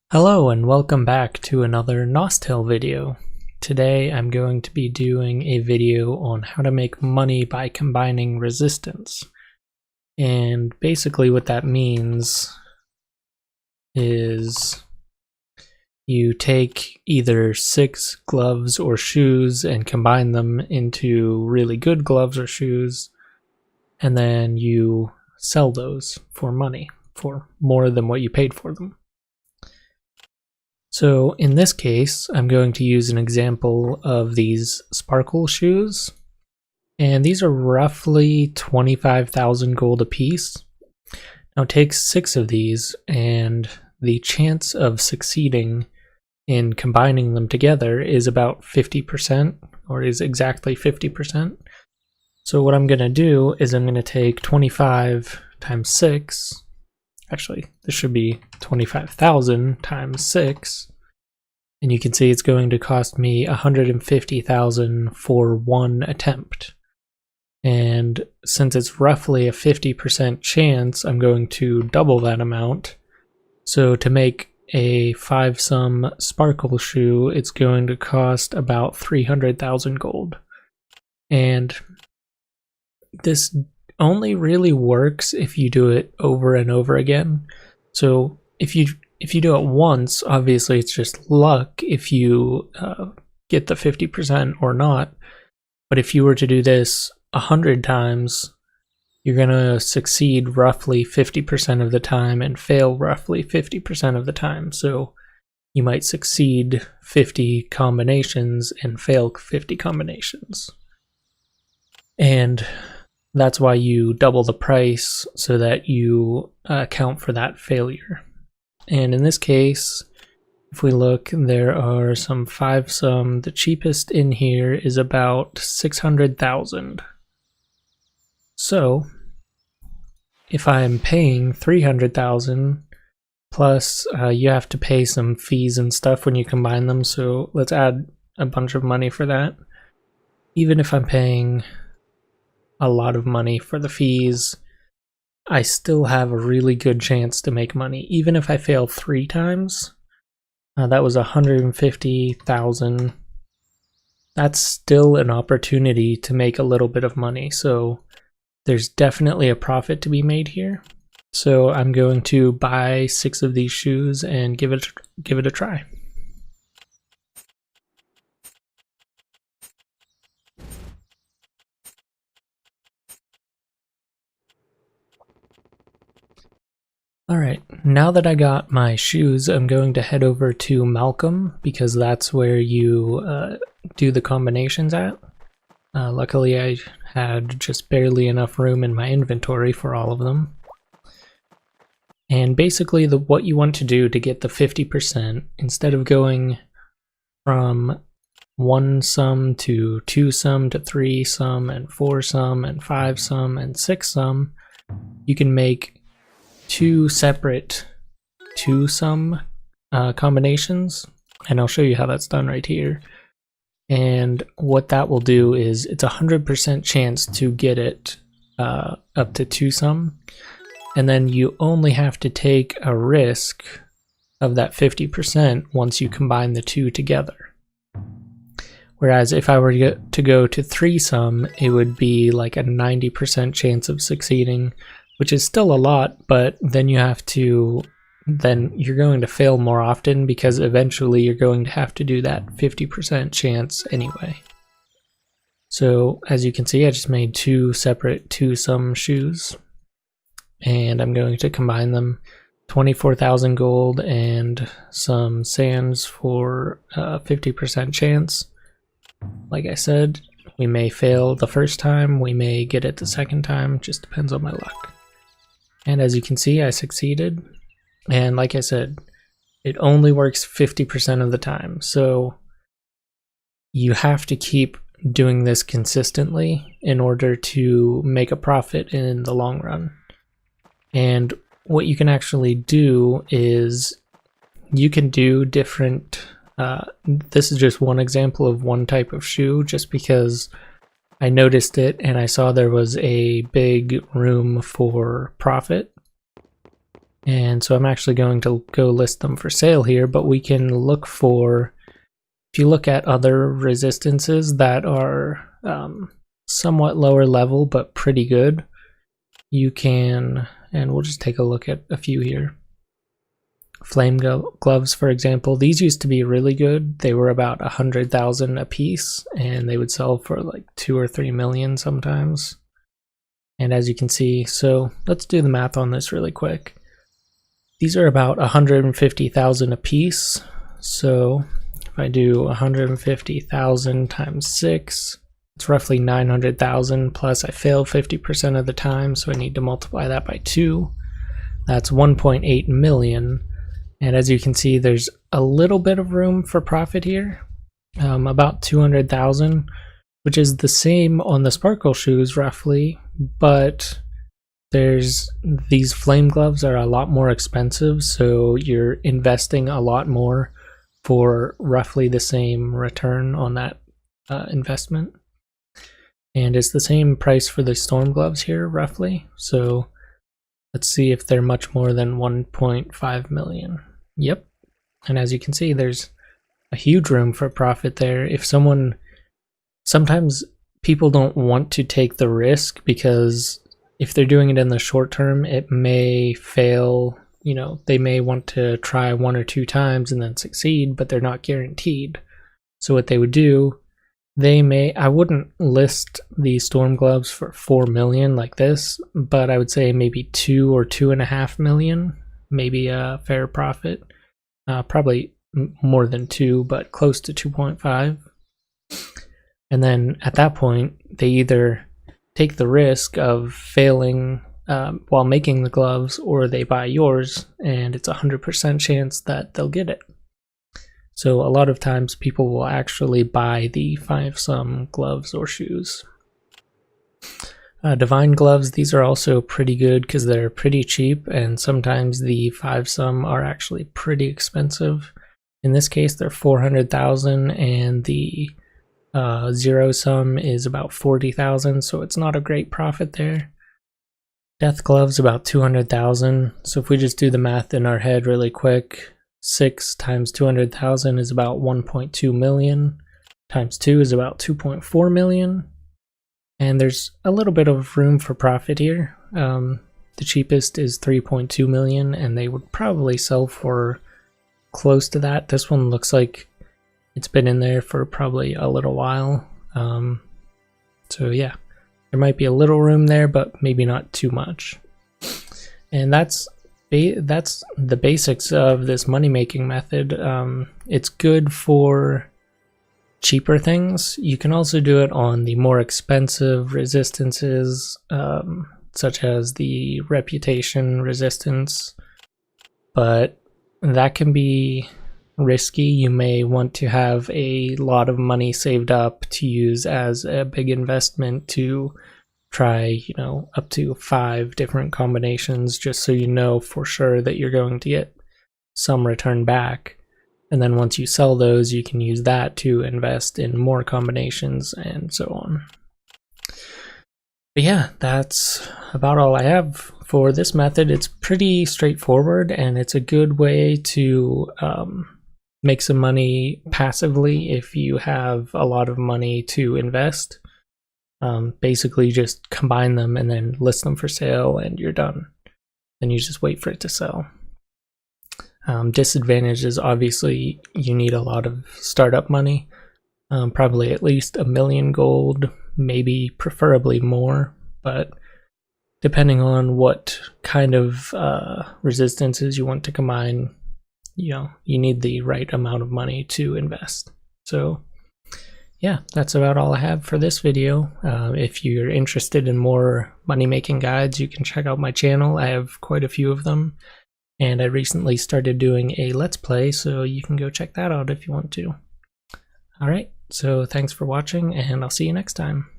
Hello and welcome back to another Nostale video. Today I'm going to be doing a video on how to make money by combining resistance. And basically what that means is you take either 6 gloves or shoes and combine them into really good gloves or shoes, and then you sell those for money, for more than what you paid for them. So in this case, I'm going to use an example of these sparkle shoes, and these are roughly 25,000 gold a piece. Now take 6 of these, and the chance of succeeding in combining them together is about 50%, or is exactly 50%. So what I'm going to do is I'm going to take 25 times 6. Actually, this should be 25,000 times 6, and you can see it's going to cost me 150,000 for one attempt. And since it's roughly a 50% chance, I'm going to double that amount. So to make a 5-sum sparkle shoe, it's going to cost about 300,000 gold. And this only really works if you do it over and over again. So if you do it once, obviously it's just luck if you get the 50% or not. But if you were to do this 100 times, you're going to succeed roughly 50% of the time and fail roughly 50% of the time. So you might succeed 50 combinations and fail 50 combinations. And that's why you double the price, so that you account for that failure. And in this case, if we look, there are some 5-sum. The cheapest in here is about 600,000. So if I'm paying 300,000 plus you have to pay some fees and stuff when you combine them, so let's add a bunch of money for that. Even if I'm paying a lot of money for the fees, I still have a really good chance to make money. Even if I fail 3 times, that was 150,000. That's still an opportunity to make a little bit of money. So there's definitely a profit to be made here. So I'm going to buy 6 of these shoes and give it a try. Alright, now that I got my shoes, I'm going to head over to Malcolm, because that's where you do the combinations at. Luckily I had just barely enough room in my inventory for all of them. And basically what you want to do to get the 50%, instead of going from 1-sum to 2-sum to 3-sum and 4-sum and 5-sum and 6-sum, you can make 2 separate 2-sum combinations, and I'll show you how that's done right here. And what that will do is it's 100% chance to get it up to 2-sum, and then you only have to take a risk of that 50% once you combine the 2 together. Whereas if I were to go to 3-sum, it would be like a 90% chance of succeeding, which is still a lot, but then you're going to fail more often, because eventually you're going to have to do that 50% chance anyway. So as you can see, I just made 2 separate 2-sum shoes, and I'm going to combine them. 24,000 gold and some sands for 50% chance. Like I said, we may fail the first time, we may get it the second time, just depends on my luck. And as you can see, I succeeded. And like I said, it only works 50% of the time. So you have to keep doing this consistently in order to make a profit in the long run. And what you can actually do is you can do different, this is just one example of one type of shoe, just because I noticed it and I saw there was a big room for profit. And so I'm actually going to go list them for sale here, but we can look for, if you look at other resistances that are somewhat lower level but pretty good, you can, and we'll just take a look at a few here. Flame gloves, for example, these used to be really good. They were about 100,000 a piece, and they would sell for like 2 or 3 million sometimes. And as you can see, so let's do the math on this really quick. These are about 150,000 a piece. So if I do 150,000 times 6, it's roughly 900,000, plus I fail 50% of the time, so I need to multiply that by 2. That's 1.8 million. And as you can see, there's a little bit of room for profit here, about 200,000, which is the same on the sparkle shoes roughly, but there's these flame gloves are a lot more expensive, so you're investing a lot more for roughly the same return on that investment. And it's the same price for the storm gloves here roughly, so let's see if they're much more than 1.5 million. Yep. And as you can see, there's a huge room for profit there. If someone, sometimes people don't want to take the risk because if they're doing it in the short term, it may fail. You know, they may want to try 1 or 2 times and then succeed, but they're not guaranteed. So what they would do, they may, I wouldn't list the storm gloves for 4 million like this, but I would say maybe 2 or 2.5 million, maybe a fair profit. Probably more than 2, but close to 2.5. And then at that point, they either take the risk of failing while making the gloves, or they buy yours, and it's 100% chance that they'll get it. So a lot of times people will actually buy the 5-some gloves or shoes. Divine gloves, these are also pretty good because they're pretty cheap, and sometimes the 5-some are actually pretty expensive. In this case, they're 400,000, and the 0-some is about 40,000, so it's not a great profit there. Death gloves about 200,000. So if we just do the math in our head really quick, 6 times 200,000 is about 1.2 million, times 2 is about 2.4 million. And there's a little bit of room for profit here. The cheapest is 3.2 million, and they would probably sell for close to that. This one looks like it's been in there for probably a little while. So yeah, there might be a little room there, but maybe not too much. And that's the basics of this money-making method. It's good for cheaper things. You can also do it on the more expensive resistances, such as the reputation resistance, but that can be risky. You may want to have a lot of money saved up to use as a big investment to try, you know, up to 5 different combinations, just so you know for sure that you're going to get some return back. And then once you sell those, you can use that to invest in more combinations and so on. But yeah, that's about all I have for this method. It's pretty straightforward, and it's a good way to make some money passively if you have a lot of money to invest. Basically just combine them and then list them for sale, and you're done. Then you just wait for it to sell. Disadvantage is obviously you need a lot of startup money, probably at least 1 million gold, maybe preferably more, but depending on what kind of resistances you want to combine, you know, you need the right amount of money to invest. So yeah, that's about all I have for this video. If you're interested in more money-making guides, you can check out my channel. I have quite a few of them. And I recently started doing a Let's Play, so you can go check that out if you want to. Alright, so thanks for watching, and I'll see you next time.